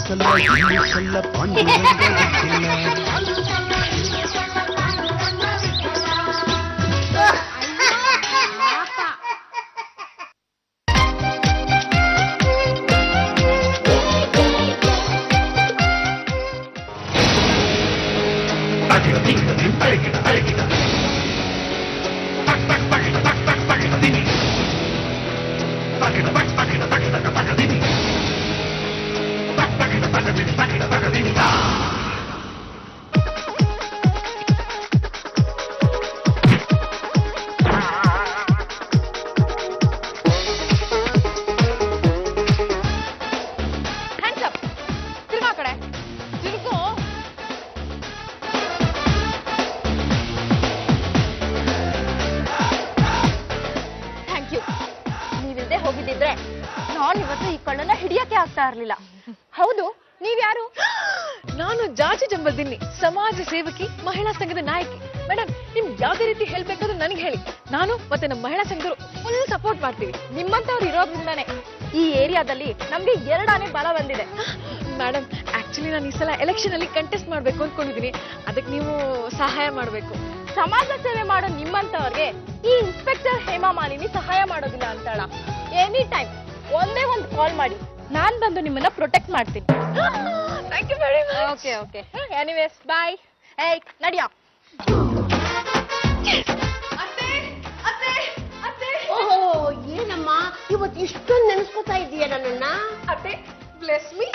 ಸಲ್ಲ ಇನ್ನೂ ಸಲ್ಲ ಪಾಂಡುರಂಗ ಹೋಗಿದ್ದಿದ್ರೆ ನಾನು ಇವತ್ತು ಈ ಕಳ್ಳನ ಹಿಡಿಯಕ್ಕೆ ಆಗ್ತಾ ಇರ್ಲಿಲ್ಲ. ಹೌದು, ನೀವ್ಯಾರು? ನಾನು ಜಾಜಿ ಜಂಬದಿನ್ನಿ, ಸಮಾಜ ಸೇವಕಿ, ಮಹಿಳಾ ಸಂಘದ ನಾಯಕಿ. ಮೇಡಮ್, ನಿಮ್ಗೆ ಯಾವ್ದೇ ರೀತಿ ಹೇಳ್ಬೇಕಾದ್ರೂ ನನಗೆ ಹೇಳಿ. ನಾನು ಮತ್ತೆ ನಮ್ಮ ಮಹಿಳಾ ಸಂಘದವರು ಫುಲ್ ಸಪೋರ್ಟ್ ಮಾಡ್ತೀವಿ. ನಿಮ್ಮಂತವ್ರು ಇರೋದ್ರಿಂದಾನೆ ಈ ಏರಿಯಾದಲ್ಲಿ ನಮ್ಗೆ 2 ಆನೆ ಬಲ ಬಂದಿದೆ. ಮೇಡಮ್, ಆಕ್ಚುಲಿ ನಾನು ಈ ಸಲ ಎಲೆಕ್ಷನ್ ಅಲ್ಲಿ ಕಂಟೆಸ್ಟ್ ಮಾಡ್ಬೇಕು ಅನ್ಕೊಂಡಿದೀನಿ. ಅದಕ್ಕೆ ನೀವು ಸಹಾಯ ಮಾಡ್ಬೇಕು. ಸಮಾಜ ಸೇವೆ ಮಾಡೋ ನಿಮ್ಮಂತವ್ರಿಗೆ ಈ ಇನ್ಸ್ಪೆಕ್ಟರ್ ಹೇಮಾ ಮಾಲಿನಿ ಸಹಾಯ ಮಾಡೋದಿಲ್ಲ ಅಂತಳ. ಎನಿ ಟೈಮ್ ಒಂದೇ ಒಂದು ಕಾಲ್ ಮಾಡಿ, ನಾನ್ ಬಂದು ನಿಮ್ಮನ್ನ ಪ್ರೊಟೆಕ್ಟ್ ಮಾಡ್ತೀನಿ. Thank you very much. Okay okay, anyways bye. ಏಯ್ ನಡಿಯಾ. ಓಹೋ, ಏನಮ್ಮ ಇವತ್ತು ಇಷ್ಟೊಂದು ನೆನೆಸ್ಕೊತಾ ಇದೀಯ ನನ್ನನ್ನ? ಅತ್ತೆ, ಬ್ಲೆಸ್ ಮೀ.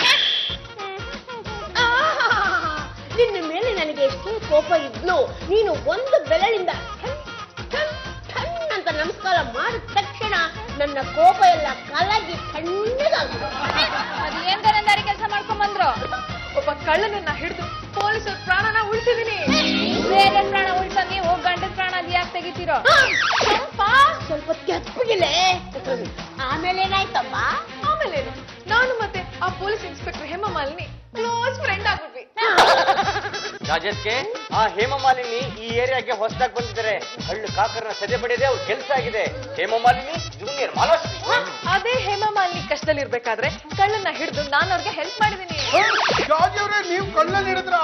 ನಿನ್ನ ಮೇಲೆ ನನಗೆ ಎಷ್ಟು ಕೋಪ ಇದ್ನು, ನೀನು ಒಂದು ಬೆರಳಿಂದ ಅಂತ ನಮಸ್ಕಾರ ಮಾಡಿದ ತಕ್ಷಣ ನನ್ನ ಕೋಪ ಎಲ್ಲ ಕಲಗಿ ತಣ್ಣಗಾಗ್ತದೆ. ಅದೇನ್ ಗರಂದಾರಿ ಕೆಲಸ ಮಾಡ್ಕೊಂಡ್ ಬಂದ್ರು? ಒಬ್ಬ ಕಳ್ಳನನ್ನ ಹಿಡಿದು ಪೊಲೀಸರ ಪ್ರಾಣನ ಉಳಿಸಿದೀನಿ. ಬೇರೆ ಪ್ರಾಣ ಉಳಿಸ ನೀವು ಗಂಡದ ಪ್ರಾಣ ಅದು ಯಾಕೆ ತೆಗಿತೀರೋ? ಸ್ವಲ್ಪ ಕೆಪ್ಪಗಿಲೆ. ಆಮೇಲೆ ಏನಾಯ್ತಮ್ಮ? ಆಮೇಲೆ ನಾನು ಮತ್ತೆ ಆ police inspector Hema Malini close friend ಆಗ್ಬಿಟ್ವಿ. ರಾಜೇಶ್ಗೆ, ಆ ಹೇಮಾ ಮಾಲಿನಿ ಈ ಏರಿಯಾಗೆ ಹೊಸದಾಗಿ ಬಂದಿದ್ದಾರೆ. ಹಳ್ಳು ಕಾಕರನ್ನ ಸದೆ ಬಡಿದೆ ಅವ್ರ ಕೆಲಸ ಆಗಿದೆ. ಹೇಮಾ ಮಾಲಿನಿ ಜೂನಿಯರ್ ಮಾಲಾಶ್ರೀ. ಅದೇ ಹೇಮಾ ಮಾಲಿನಿ ಕಷ್ಟದಲ್ಲಿರ್ಬೇಕಾದ್ರೆ ಕಳ್ಳನ್ನ ಹಿಡಿದು ನಾನು ಅವ್ರಿಗೆ ಹೆಲ್ಪ್ ಮಾಡಿದೀನಿ. ನೀವು ಕಳ್ಳಲ್ಲಿ ಹಿಡಿದ್ರ?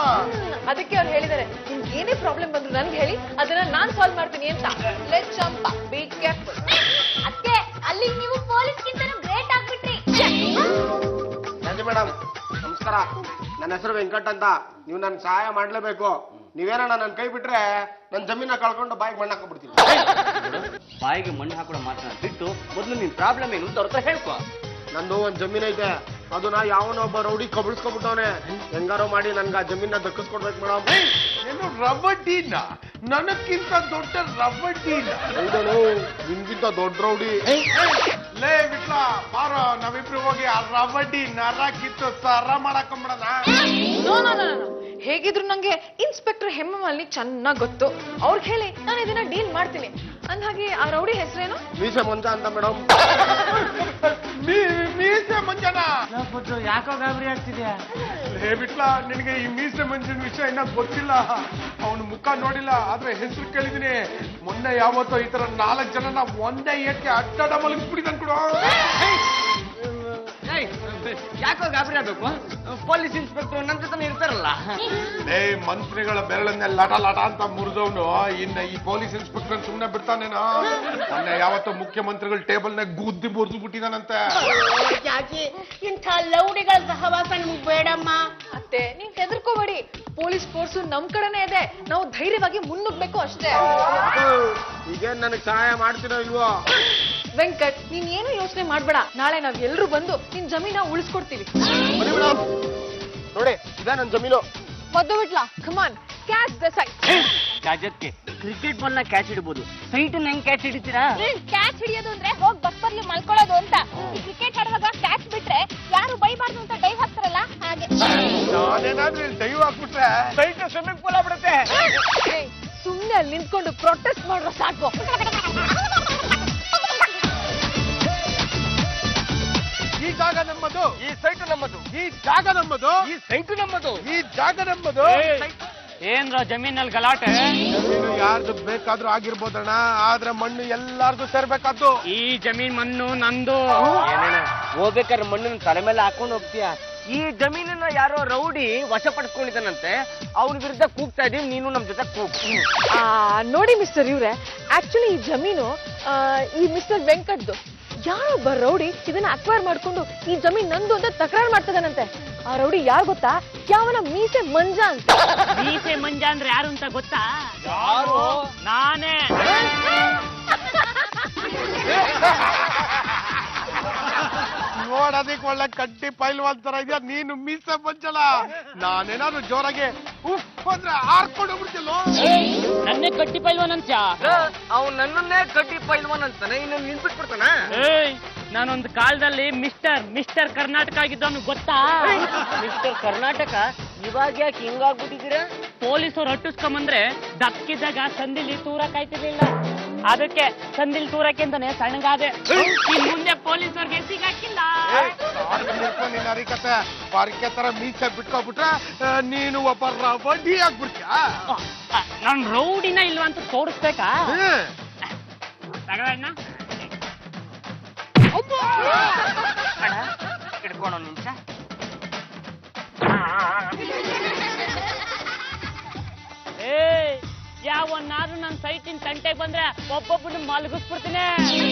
ಅದಕ್ಕೆ ಅವ್ರು ಹೇಳಿದ್ದಾರೆ, ನಿಮ್ಗೆ ಏನೇ ಪ್ರಾಬ್ಲಮ್ ಬಂದ್ರು ನನ್ಗೆ ಹೇಳಿ, ಅದನ್ನ ನಾನ್ ಸಾಲ್ವ್ ಮಾಡ್ತೀನಿ ಅಂತ. Let's jump, be careful. ಅಕ್ಕೆ ಅಲ್ಲಿ ನೀವು ಪೊಲೀಸ್ಗಿಂತನೂ ಗ್ರೇಟ್ ಆಗ್ಬಿಟ್ರಿ. ಮೇಡಮ್ ನಮಸ್ಕಾರ, ನನ್ನ ಹೆಸರು ವೆಂಕಟ್ ಅಂತ. ನೀವು ನನ್ ಸಹಾಯ ಮಾಡ್ಲೇಬೇಕು. ನೀವೇನ ನನ್ನ ಕೈ ಬಿಟ್ರೆ ನನ್ನ ಜಮೀನ ಕಳ್ಕೊಂಡು ಬಾಯಿಗೆ ಮಣ್ಣು ಹಾಕೊಂಡ್ಬಿಡ್ತೀನಿ. ಬಾಯಿಗೆ ಮಣ್ಣು ಹಾಕೊಡೋ ಮಾತನ್ನ ಬಿಟ್ಟು ಮೊದಲು ನಿನ್ ಪ್ರಾಬ್ಲಮ್ ಏನು ಅಂತ ಅವ್ರ ಹತ್ರ ಹೇಳ್ಕೊ. ನಂದು ಒಂದ್ ಜಮೀನ್ ಐತೆ, ಅದನ್ನ ಯಾವನೊಬ್ಬ ರೌಡಿ ಕಬಳಿಸ್ಕೊಬಿಟ್ಟವನೆ. ಹೆಂಗಾರೋ ಮಾಡಿ ನನ್ಗೆ ಆ ಜಮೀನ ದಕ್ಕಿಸ್ಕೊಡ್ಬೇಕು ಮೇಡಮ್. ಏನು ರಬ್ಬಡ್ಡಿನ? ನನಕ್ಕಿಂತ ದೊಡ್ಡ ರಬ್ಬಡ್ಡಿನ? ಹೌದನು, ನಿಮ್ಗಿಂತ ದೊಡ್ಡ ರೌಡಿ. ಲೇ ಬಿಟ್ಲ ಬಾರ, ನಾವಿಬ್ರು ಹೋಗಿ ಆ ರಬ್ಬಡ್ಡಿ ನರ ಕಿತ್ತು ಸರ ಮಾಡಕೊಂಬಿಡೋಣ. ಹೇಗಿದ್ರು ನಂಗೆ ಇನ್ಸ್ಪೆಕ್ಟರ್ ಹೇಮಾ ಮಾಲಿನಿ ಚೆನ್ನಾಗ್ ಗೊತ್ತು. ಅವ್ರಿಗೆ ಹೇಳಿ ನಾನು ಇದನ್ನ ಡೀಲ್ ಮಾಡ್ತೀನಿ. ಅಂದ್ಹಾಗೆ ಆ ರೌಡಿ ಹೆಸರೇನು? ಮೀಸೆ ಮಂಜ ಅಂತ ಮೇಡಮ್. ಮೀಸೆ ಮಂಜನ? ಯಾಕೋ ಗಾಬರಿ ಆಗ್ತಿದ್ಯಾ? ಲೇ ಬಿಟ್ಲ, ನಿನಗೆ ಈ ಮೀಸೆ ಮಂಜನ ವಿಷಯ ಇನ್ನ ಗೊತ್ತಿಲ್ಲ. ಅವನ ಮುಖ ನೋಡಿಲ್ಲ, ಆದ್ರೆ ಹೆಸರು ಕೇಳಿದೀನಿ. ಮೊನ್ನೆ ಯಾವತ್ತೋ ಈ ತರ 4 ಜನನ ಒಂದೇ ಏಟ್ಗೆ ಅಡ್ಡ ಮಲಗಿಸ್ಬಿಟ್ಟಿದ್ದಾನ್ ಕೂಡ. ಯಾಕೋ ಗಾಬರಿ ಆಗ್ಬೇಕು? ಪೊಲೀಸ್ ಇನ್ಸ್ಪೆಕ್ಟರ್ ನನ್ನ ಜೊತೆ ಇರ್ತಾರಲ್ಲ. ಲೇ, ಮಂತ್ರಿಗಳ ಬೆರಳನ್ನೇ ಲಟ ಲಟ ಅಂತ ಮುರಿದವನು ಇನ್ನ ಈ ಪೊಲೀಸ್ ಇನ್ಸ್ಪೆಕ್ಟರ್ ಸುಮ್ನೆ ಬಿಡ್ತಾನೇನೋ? ಮೊನ್ನೆ ಯಾವತ್ತೋ ಮುಖ್ಯಮಂತ್ರಿಗಳ ಟೇಬಲ್ನಾಗ ಗುದ್ದಿ ಮುರಿದು ಬಿಟ್ಟಿದಾನಂತೆ. ಯಾಕೆ ಇಂಥ ಲೌಡಿಗಳ ಸಹವಾಸ ನಿಮ್ಗೆ ಬೇಡಮ್ಮ. ಅತ್ತೆ, ನೀವ್ ಹೆದರ್ಕೋಬೇಡಿ. ಪೊಲೀಸ್ ಫೋರ್ಸ್ ನಮ್ ಕಡೆನೇ ಇದೆ. ನಾವು ಧೈರ್ಯವಾಗಿ ಮುನ್ನುಗ್ಬೇಕು ಅಷ್ಟೇ. ಈಗೇನ್ ನನಗೆ ಸಹಾಯ ಮಾಡ್ತೀರೋ ಇಲ್ವೋ? ವೆಂಕಟ್, ನೀನ್ ಏನು ಯೋಚನೆ ಮಾಡ್ಬೇಡ. ನಾಳೆ ನಾವ್ ಎಲ್ರು ಬಂದು ನಿನ್ ಜಮೀನ ಉಳಿಸ್ಕೊಡ್ತೀವಿ. ನೋಡಿ, ಇದ ನನ್ ಜಮೀನು. ಮದ್ದು ಬಿಟ್ಲಾ? Come on, catch the site. ರಾಜತ್ಗೆ ಕ್ರಿಕೆಟ್ ಬಾಲ್ ನ ಕ್ಯಾಚ್ ಹಿಡಬಹುದು, ಸೈಟ್ ಹೆಂಗ್ ಕ್ಯಾಚ್ ಹಿಡಿತೀರಾ? ಕ್ಯಾಚ್ ಹಿಡಿಯೋದು ಅಂದ್ರೆ ಹೋಗ್ ಬಸ್ಪರ್ಲಿ ಮಲ್ಕೊಳ್ಳೋದು ಅಂತ. ಈ ಕ್ರಿಕೆಟ್ ಆಡುವಾಗ ಕ್ಯಾಚ್ ಬಿಟ್ರೆ ಯಾರು ಬೈಬಾರ್ದು ಅಂತ ಡೈವ್ ಹಾಕ್ತಾರಲ್ಲ, ಹಾಗೆ. ನಾನೇನಾದ್ರೂ ಇಲ್ಲಿ ದೈವ ಹಾಕ್ಬಿಟ್ರೆ ಸೈಟ್ ಸ್ವಿಮ್ಮಿಂಗ್ ಪೂಲ್ ಆಗ್ಬಿಡುತ್ತೆ. ಸುಮ್ನೆ ಅಲ್ಲಿ ನಿಂತ್ಕೊಂಡು ಪ್ರೊಟೆಸ್ಟ್ ಮಾಡ್ರೋ ಸಾಕು. ಈ ಜಾಗ ನಮ್ಮದು, ಈ ಸೈಟ್ ನಮ್ಮದು, ಈ ಜಾಗ ನಮ್ಮದು, ಈ ಸೈಟ್ ನಮ್ಮದು, ಈ ಜಾಗ ನಮ್ಮದು. ಏನ್ರ ಜಮೀನಲ್ಲಿ ಗಲಾಟೆ? ಜಮೀನು ಯಾರ್ದು ಬೇಕಾದ್ರೂ ಆಗಿರ್ಬೋದಣ್ಣ, ಆದ್ರೆ ಮಣ್ಣು ಎಲ್ಲಾರ್ದು ಸೇರ್ಬೇಕಾದ್ದು. ಈ ಜಮೀನ್ ಮಣ್ಣು ನಂದು. ಹೋಗ್ಬೇಕಾದ್ರೆ ಮಣ್ಣು ತಲೆ ಮೇಲೆ ಹಾಕೊಂಡು ಹೋಗ್ತೀಯ. ಈ ಜಮೀನನ್ನ ಯಾರೋ ರೌಡಿ ವಶಪಡಿಸ್ಕೊಂಡಿದ್ದಾನಂತೆ. ಅವನ ವಿರುದ್ಧ ಕೂಗ್ತಾ ಇದೀವಿ, ನೀನು ನಮ್ ಜೊತೆ ಕೂಗ್. ನೋಡಿ ಮಿಸ್ಟರ್ ಇವ್ರೆ, ಆಕ್ಚುಲಿ ಈ ಜಮೀನು ಈ ಮಿಸ್ಟರ್ ವೆಂಕಟ್ದು. ಯಾರೊಬ್ಬ ರೌಡಿ ಇದನ್ನ ಅಕ್ವೈರ್ ಮಾಡ್ಕೊಂಡು ಈ ಜಮೀನ್ ನಂದು ಅಂತ ತಕರಾರು ಮಾಡ್ತದಾನಂತೆ. ಆ ರೌಡಿ ಯಾರು ಗೊತ್ತಾ? ಯಾವನ ಮೀಸೆ ಮಂಜ ಅಂತ. ಮೀಸೆ ಮಂಜ ಅಂದ್ರೆ ಯಾರು ಅಂತ ಗೊತ್ತಾ? ಯಾರು? ನಾನೇ. ನೋಡೋದಿಕ್ ಒಳ್ಳೆ ಕಡ್ಡಿ ಪೈಲ್ವಾನ್ ತರ ಇದೆಯಾ, ನೀನು ಮೀಸೆ ಮಂಜಲ್ಲ. ನಾನೇನಾದ್ರು ಜೋರಾಗೆ ಉಫ್ ಅಂದ್ರೆ ಹಾರ್ಕೊಂಡು ಹೋಗ್ಬಿಡ್ತಿಲ್ಲೋ. ನನ್ನೇ ಕಟ್ಟಿ ಪೈಲ್ವಾನ್ ಅಂತ. ಅವ್ನು ನನ್ನನ್ನೇ ಕಡ್ಡಿ ಪೈಲ್ವಾನ್ ಅಂತಾನೆ, ಇನ್ನು ನಿನ್ಬಿಟ್ಬಿಡ್ತಾನ. ಏಯ್, ನಾನೊಂದು ಕಾಲದಲ್ಲಿ ಮಿಸ್ಟರ್ ಕರ್ನಾಟಕ ಆಗಿದ್ದವನು ಗೊತ್ತಾ? ಮಿಸ್ಟರ್ ಕರ್ನಾಟಕ, ಇವಾಗ ಯಾಕೆ ಹಿಂಗಾಗ್ಬಿಟ್ಟಿದ್ದೀರಾ? ಪೊಲೀಸರು ಅಟ್ಟಿಸ್ಕೊಂಬಂದ್ರೆ ದಕ್ಕಿದ್ದಾಗ ಸಂದಿಲಿ ತೂರ ಕಾಯ್ತಿರ್ಲಿಲ್ಲ. ಅದಕ್ಕೆ ಸಂದಿಲ್ ತೂರಕ್ಕೆ ಅಂತಾನೆ ಸಣ್ಣಗಾದೆ. ಇನ್ ಮುಂದೆ ಪೊಲೀಸರಿಗೆ ಸಿಗಾಕಿಲ್ಲ. ನಿನ್ನ ಅರಿಕತೆ ಪಾರಿಕೆ ತರ ಮೀಸೆ ಬಿಟ್ಕೊಬಿಟ್ರೆ ನೀನು ಒಬ್ಬ ರೌಡಿ ಆಗ್ಬಿಡ್ತೀಯ. ನಾನ್ ರೌಡಿನ ಇಲ್ವಾ ಅಂತ ತೋರಿಸ್ಬೇಕಾ? ತಗೊಳ್ಳೋಣ. ಹಿಡ್ಕೊಂಡು ಒಂದ್ ನಿಮಿಷ. ಏಯ್, ಯಾವನ್ನಾದ್ರೂ ನನ್ನ ಸೈಟಿನ ತಂಟೆಗೆ ಬಂದ್ರೆ ಒಬ್ಬೊಬ್ಬನ ಮಲಗಿಸ್ಬಿಡ್ತೀನಿ.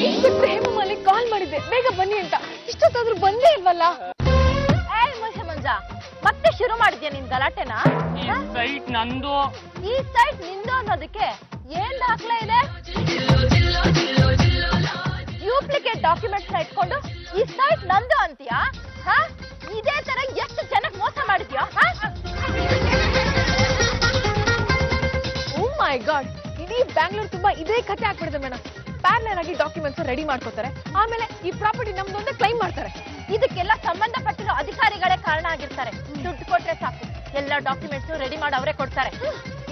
ಇನ್ಸ್ಪೆಕ್ಟರ್ ಹೇಮಮಾಲಿ ಕಾಲ್ ಮಾಡಿದ್ದೆ, ಬೇಗ ಬನ್ನಿ ಅಂತ. ಇಷ್ಟೊತ್ತಾದ್ರೂ ಬಂದೇ ಇಲ್ವಲ್ಲ. ಏಯ್ ಮೀಸೆ ಮಂಜ, ಮತ್ತೆ ಶುರು ಮಾಡಿದ್ಯಾ ನಿನ್ ಗಲಾಟೆನ? ಈ ಸೈಟ್ ನಂದು. ಈ ಸೈಟ್ ನಿಂದು ಅನ್ನೋದಕ್ಕೆ ಏನ್ ದಾಖಲೆ ಇದೆ? ಡೂಪ್ಲಿಕೇಟ್ ಡಾಕ್ಯುಮೆಂಟ್ಸ್ ಇಟ್ಕೊಂಡು ಈ ಸೈಟ್ ನಂದು ಅಂತೀಯಾ? ಇದೇ ತರ ಎಷ್ಟು ಜನಕ್ಕೆ ಮೋಸ ಮಾಡಿದ್ಯಾ? ಓ ಮೈ ಗಾಡ್, ಇಡೀ ಬ್ಯಾಂಗ್ಳೂರ್ ತುಂಬಾ ಇದೇ ಕತೆ ಆಗ್ಬಿಡಿದೆ ಮೇಡಮ್. ಪ್ಯಾರಲರ್ ಆಗಿ ಡಾಕ್ಯುಮೆಂಟ್ಸ್ ರೆಡಿ ಮಾಡ್ಕೋತಾರೆ, ಆಮೇಲೆ ಈ ಪ್ರಾಪರ್ಟಿ ನಮ್ದು ಅಂತ ಕ್ಲೈಮ್ ಮಾಡ್ತಾರೆ. ಇದಕ್ಕೆಲ್ಲ ಸಂಬಂಧಪಟ್ಟಿರೋ ಅಧಿಕಾರಿಗಳೇ ಕಾರಣ ಆಗಿರ್ತಾರೆ. ದುಡ್ಡು ಕೊಟ್ರೆ ಸಾಕು, ಎಲ್ಲ ಡಾಕ್ಯುಮೆಂಟ್ಸ್ ರೆಡಿ ಮಾಡಿ ಅವರೇ ಕೊಡ್ತಾರೆ.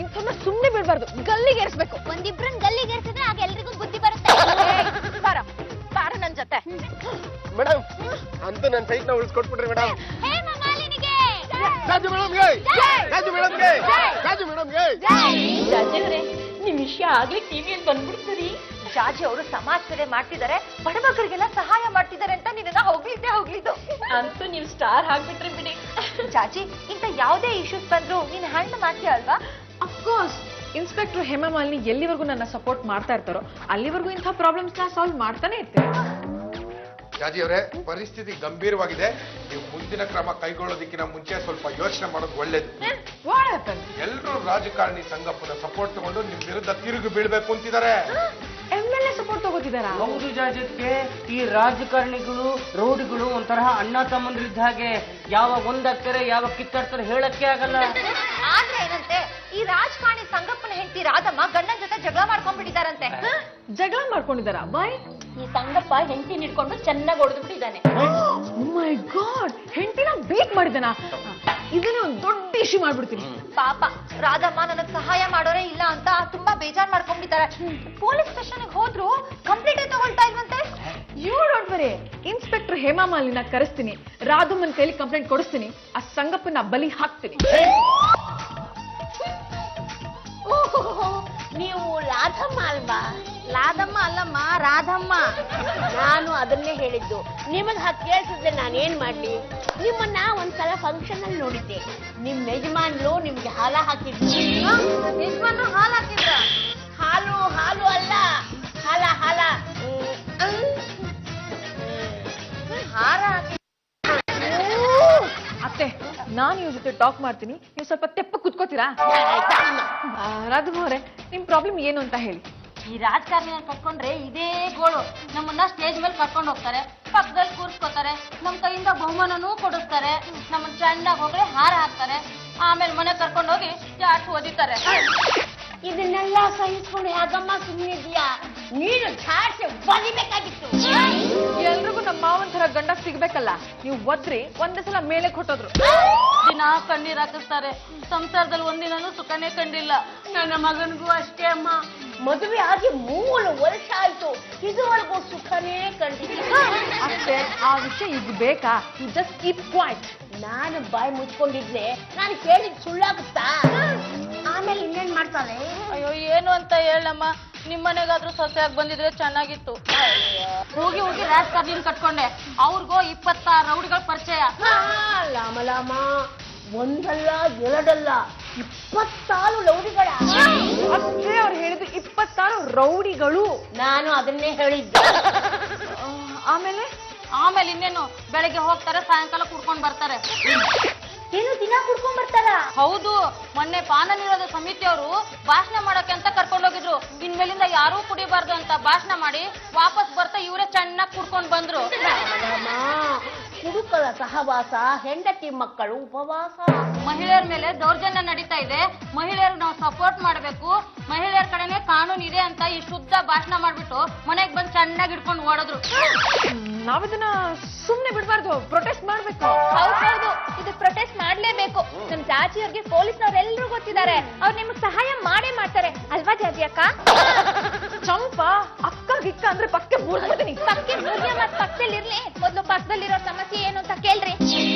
ಇಂಥವ್ನ ಸುಮ್ನೆ ಬಿಡ್ಬಾರ್ದು, ಗಲ್ಲಿಗೆ ಏರಿಸ್ಬೇಕು. ಒಂದಿಬ್ರನ್ ಗಲ್ಲಿಗೆ ಏರ್ಸಿದ್ರೆ ಆಗ ಎಲ್ರಿಗೂ ಬುದ್ಧಿ ಬರುತ್ತೆ. ಬಾರ ಬಾರ ನನ್ ಜೊತೆ. ಮೇಡಮ್ ಅಂತೂ ನನ್ನ ಸೈಟ್ ನ ಉಳಿಸ್ಕೊಟ್ಬಿಡ್ರಿ ಮೇಡಮ್. ಹೇಮ ಮಾಲಿನಿಗೆ ರಾಜು ಮೇಡಮ್ಗೆ, ರಾಜು ಮೇಡಮ್ಗೆ, ರಾಜು ಮೇಡಮ್ಗೆ. ಜಾಜಿಯವರೇ, ನಿಮ್ ವಿಷಯ ಆಗ್ಲಿ ಟಿವಿಯಲ್ಲಿ ಬಂದ್ಬಿಡ್ತೀರಿ. ಜಾಜಿ ಅವರು ಸಮಾಜ ಸೇವೆ ಮಾಡ್ತಿದ್ದಾರೆ, ಬಡಬಗ್ರಿಗೆಲ್ಲ ಸಹಾಯ ಮಾಡ್ತಿದ್ದಾರೆ ಅಂತ ನಿನ್ನ ಹೋಗ್ಲಿದ್ದು. ಅಂತೂ ನೀವು ಸ್ಟಾರ್ ಆಗ್ಬಿಟ್ರಿ ಬಿಡಿ. ಜಾಜಿ, ಇಂತ ಯಾವುದೇ ಇಶ್ಯೂಸ್ ಬಂದ್ರು ನೀನ್ ಹ್ಯಾಂಡಲ್ ಮಾಡ್ತೀಯ ಅಲ್ವಾ? ಅಫ್ಕೋರ್ಸ್, ಇನ್ಸ್ಪೆಕ್ಟರ್ ಹೇಮಮಾಲಿನಿ ಎಲ್ಲಿವರೆಗೂ ನನ್ನ ಸಪೋರ್ಟ್ ಮಾಡ್ತಾ ಇರ್ತಾರೋ ಅಲ್ಲಿವರೆಗೂ ಇಂಥ ಪ್ರಾಬ್ಲಮ್ಸ್ ನ ಸಾಲ್ವ್ ಮಾಡ್ತಾನೆ ಇರ್ತೀನಿ. ಜಾಜಿ ಅವರೇ, ಪರಿಸ್ಥಿತಿ ಗಂಭೀರವಾಗಿದೆ. ನೀವು ಮುಂದಿನ ಕ್ರಮ ಕೈಗೊಳ್ಳೋದಕ್ಕಿಂತ ಮುಂಚೆ ಸ್ವಲ್ಪ ಯೋಚನೆ ಮಾಡೋದು ಒಳ್ಳೇದು. ಎಲ್ರೂ ರಾಜಕಾರಣಿ ಸಂಗಪ್ಪನ ಸಪೋರ್ಟ್ ತಗೊಂಡು ನಿಮ್ ವಿರುದ್ಧ ತಿರುಗಿ ಬೀಳ್ಬೇಕು ಅಂತಿದ್ದಾರೆ. MLA ಸಪೋರ್ಟ್ ತಗೋತಿದಾರಾ? ಹೌದು ಜಾಜಕ್ಕೆ, ಈ ರಾಜಕಾರಣಿಗಳು ರೌಡಿಗಳು ಒಂಥರ ಅಣ್ಣ ತಮ್ಮಂದ್ರಿದ್ದ ಹಾಗೆ. ಯಾವಾಗ ಒಂದಾಗ್ತಾರೆ ಯಾವಾಗ ಕಿತ್ತಾಡ್ತಾರೆ ಹೇಳಕ್ಕೆ ಆಗಲ್ಲ. ಆದ್ರೆ ಏನಂತೆ, ಈ ರಾಜಕಾರಣಿ ಸಂಗಪ್ಪನ ಹೆಂಡತಿ ರಾಧಮ್ಮ ಗಂಡನ ಜೊತೆ ಜಗಳ ಮಾಡ್ಕೊಂಡ್ಬಿಟ್ಟಿದಾರಂತೆ. ಜಗಳ ಮಾಡ್ಕೊಂಡಿದಾರಾ? ಬೈ ಈ ಸಂಗಪ್ಪ ಹೆಂಡತಿ ನಿಡ್ಕೊಂಡು ಚೆನ್ನಾಗಿ ಹೊಡೆದ್ಬಿಟ್ಟಿದ್ದಾನೆ. ಮೈ ಗಾಡ್, ಹೆಂಡತಿನ ಬೇಕ್ ಮಾಡಿದನ. ಇದನ್ನ ಒಂದು ದೊಡ್ಡ ಇಶ್ಯೂ ಮಾಡ್ಬಿಡ್ತೀನಿ. ಪಾಪ ರಾಧಮ್ಮ ನನಗ್ ಸಹಾಯ ಮಾಡೋರೇ ಇಲ್ಲ ಅಂತ ತುಂಬಾ ಬೇಜಾರ್ ಮಾಡ್ಕೊಂಡ್ಬಿಟ್ಟಿದ್ದಾರೆ. ಪೊಲೀಸ್ ಸ್ಟೇಷನ್ ಹೋದ್ರು ಕಂಪ್ಲೇಂಟ್ ತಗೊಳ್ತಾ ಇಲ್ವಂತೆ. ಯು ಡೋಂಟ್ ವರಿ, ಇನ್ಸ್ಪೆಕ್ಟರ್ ಹೇಮಮಾಲಿನ ಕರೆಸ್ತೀನಿ, ರಾಧಮ್ಮನ ಕೈಲಿ ಕಂಪ್ಲೇಂಟ್ ಕೊಡಿಸ್ತೀನಿ, ಆ ಸಂಗಪ್ಪನ ಬಲಿ ಹಾಕ್ತೀನಿ. ನೀವು ರಾಧಮ್ಮ ಅಲ್ವಾ? ರಾಧಮ್ಮ ಅಲ್ಲಮ್ಮ, ರಾಧಮ್ಮ. ನಾನು ಅದನ್ನೇ ಹೇಳಿದ್ದು. ನಿಮಗ್ ಹಾಗೆ ಕೇಳಿಸಿದ್ರೆ ನಾನೇನ್ ಮಾಡ್ಲಿ? ನಿಮ್ಮನ್ನ ಒಂದ್ಸಲ ಫಂಕ್ಷನ್ ಅಲ್ಲಿ ನೋಡಿದ್ದೆ. ನಿಮ್ ಯಜಮಾನ್ಲು ನಿಮ್ಗೆ ಹಾಲ ಹಾಕಿದ್ರು. ಯಜಮಾನ್ರು ಹಾಲು ಹಾಕಿದ್ರ? ಹಾಲು ಹಾಲು ಅಲ್ಲ, ಹಾಲ ಹಾಲ. ಹಾರ ಹಾಕಿ. ಅತ್ತೆ, ನಾನು ಇವ್ರ ಜೊತೆ ಟಾಕ್ ಮಾಡ್ತೀನಿ, ನೀವು ಸ್ವಲ್ಪ ತೆಪ್ಪ ಕುತ್ಕೋತೀರಾ? ರಾಧಮ್ಮ ಅವರೇ, ನಿಮ್ ಪ್ರಾಬ್ಲಮ್ ಏನು ಅಂತ ಹೇಳಿ. ಈ ರಾಜಕಾರಣ ಕಟ್ಕೊಂಡ್ರೆ ಇದೇ ಗೋಳು. ನಮ್ಮನ್ನ ಸ್ಟೇಜ್ ಮೇಲೆ ಕರ್ಕೊಂಡು ಹೋಗ್ತಾರೆ, ಪಕ್ಕದಲ್ಲಿ ಕೂರ್ಸ್ಕೊತಾರೆ, ನಮ್ ಕೈಯಿಂದ ಬಹುಮಾನನೂ ಕೊಡಿಸ್ತಾರೆ, ನಮ್ಮನ್ನ ಚೆನ್ನಾಗಿ ಹೋಗ್ರೆ ಹಾರ ಹಾಕ್ತಾರೆ, ಆಮೇಲೆ ಮನೆ ಕರ್ಕೊಂಡು ಹೋಗಿ ಜಾಟ್ ಓದಿತಾರೆ. ಇದನ್ನೆಲ್ಲ ಸಹಿಸ್ಕೊಂಡು ಯಾಕಮ್ಮ ಸುಮ್ಮನಿದ್ಯಾ? ನೀನು ಛಾಡ್ಸೆ ಬಲಿಬೇಕಾಗಿತ್ತು. ಎಲ್ರಿಗೂ ನಮ್ಮ ಮಾವನ್ ತರ ಗಂಡ ಸಿಗ್ಬೇಕಲ್ಲ, ನೀವು ಒದ್ರಿ ಒಂದೇ ಸಲ ಮೇಲೆ ಕೊಟ್ಟೋದ್ರು. ದಿನ ಕಣ್ಣೀರ್ ಹಾಕಿಸ್ತಾರೆ. ಸಂಸಾರದಲ್ಲಿ ಒಂದಿನೂ ಸುಖನೇ ಕಂಡಿಲ್ಲ. ನನ್ನ ಮಗನಿಗೂ ಅಷ್ಟೇ ಅಮ್ಮ. ಮದುವೆ ಆಗಿ 3 ವರ್ಷ ಆಯ್ತು, ಇದುವರೆಗೂ ಸುಖನೇ ಕಂಡಿಲ್ಲ. ಅಷ್ಟೇ, ಆ ವಿಷಯ ಈಗ ಬೇಕಾ? You just keep quiet. ನಾನು ಬಾಯಿ ಮುಚ್ಕೊಂಡಿದ್ರೆ ನಾನು ಕೇಳಿದ್ ಸುಳ್ಳಾಗುತ್ತಾ? ಆಮೇಲೆ ಇನ್ನೇನ್ ಮಾಡ್ತಾಳೆ? ಅಯ್ಯೋ, ಏನು ಅಂತ ಹೇಳಮ್ಮ. ನಿಮ್ ಮನೆಗಾದ್ರೂ ಸೊಸೆಯಾಗಿ ಬಂದಿದ್ರೆ ಚೆನ್ನಾಗಿತ್ತು. ಹೋಗಿ ಹೋಗಿ ರಾಜಕಾರಣಿನ ಕಟ್ಕೊಂಡೆ, ಅವ್ರಿಗೋ 26 ರೌಡಿಗಳ ಪರಿಚಯ. ಲಾಮ ಲಾಮ, ಒಂದಲ್ಲ ಎರಡಲ್ಲ 26 ಲೌಡಿಗಳ. ಅಷ್ಟೇ ಅವ್ರು ಹೇಳಿದ್ದು 26 ರೌಡಿಗಳು. ನಾನು ಅದನ್ನೇ ಹೇಳಿದ್ದೆ. ಆಮೇಲೆ ಇನ್ನೇನು, ಬೆಳಗ್ಗೆ ಹೋಗ್ತಾರೆ, ಸಾಯಂಕಾಲ ಕುಡ್ಕೊಂಡ್ ಬರ್ತಾರೆ. ಏನು ದಿನ ಕುಡ್ಕೊಂಡ್ ಬರ್ತಾರ? ಹೌದು, ಮೊನ್ನೆ ಪಾನ ನಿರೋಧ ಸಮಿತಿಯವರು ಭಾಷಣ ಮಾಡಕ್ಕೆ ಅಂತ ಕರ್ಕೊಂಡು ಹೋಗಿದ್ರು. ಇನ್ಮೇಲಿಂದ ಯಾರೂ ಕುಡಿಬಾರ್ದು ಅಂತ ಭಾಷಣ ಮಾಡಿ ವಾಪಸ್ ಬರ್ತಾ ಇವರೇ ಚೆನ್ನಾಗಿ ಕುಡ್ಕೊಂಡ್ ಬಂದ್ರು. ಕುಡುಕರ ಸಹವಾಸ, ಹೆಂಡತಿ ಮಕ್ಕಳು ಉಪವಾಸ. ಮಹಿಳೆಯರ ಮೇಲೆ ದೌರ್ಜನ್ಯ ನಡೀತಾ ಇದೆ, ಮಹಿಳೆಯರಿಗೆ ನಾವು ಸಪೋರ್ಟ್ ಮಾಡಬೇಕು, ಮಹಿಳೆಯರ ಕಡೆನೆ ಕಾನೂನು ಇದೆ ಅಂತ ಈ ಶುದ್ಧ ಭಾಷಣ ಮಾಡ್ಬಿಟ್ಟು ಮನೆಗೆ ಬಂದು ಚೆನ್ನಾಗಿ ಇಟ್ಕೊಂಡು ಓಡಿದ್ರು. ನಾವಿದನ್ನ ಸುಮ್ನೆ ಬಿಡ್ಬಾರ್ದು, ಪ್ರೊಟೆಸ್ಟ್ ಮಾಡ್ಬೇಕು. ಹೌದು, ಇದು ಪ್ರೊಟೆಸ್ಟ್ ಮಾಡ್ಲೇಬೇಕು. ನಮ್ ಜಾಜಿಯವ್ರಿಗೆ ಪೊಲೀಸ್ನವ್ರೆಲ್ಲರೂ ಗೊತ್ತಿದ್ದಾರೆ, ಅವ್ರು ನಿಮ್ಗೆ ಸಹಾಯ ಮಾಡೇ ಮಾಡ್ತಾರೆ ಅಲ್ವಾ ಜಾಜಿ ಅಕ್ಕ? ಚಂಪಾ, ಅಕ್ಕ ಗಿಕ್ಕ ಅಂದ್ರೆ ಪಕ್ಕೆ ಬೂಡ್ತೀನಿ. ಪಕ್ಕದಲ್ಲಿ ಇರ್ಲಿ, ಮೊದ್ಲು ಪಕ್ಕದಲ್ಲಿರೋ ಸಮಸ್ಯೆ ಏನು ಅಂತ ಕೇಳ್ರಿ.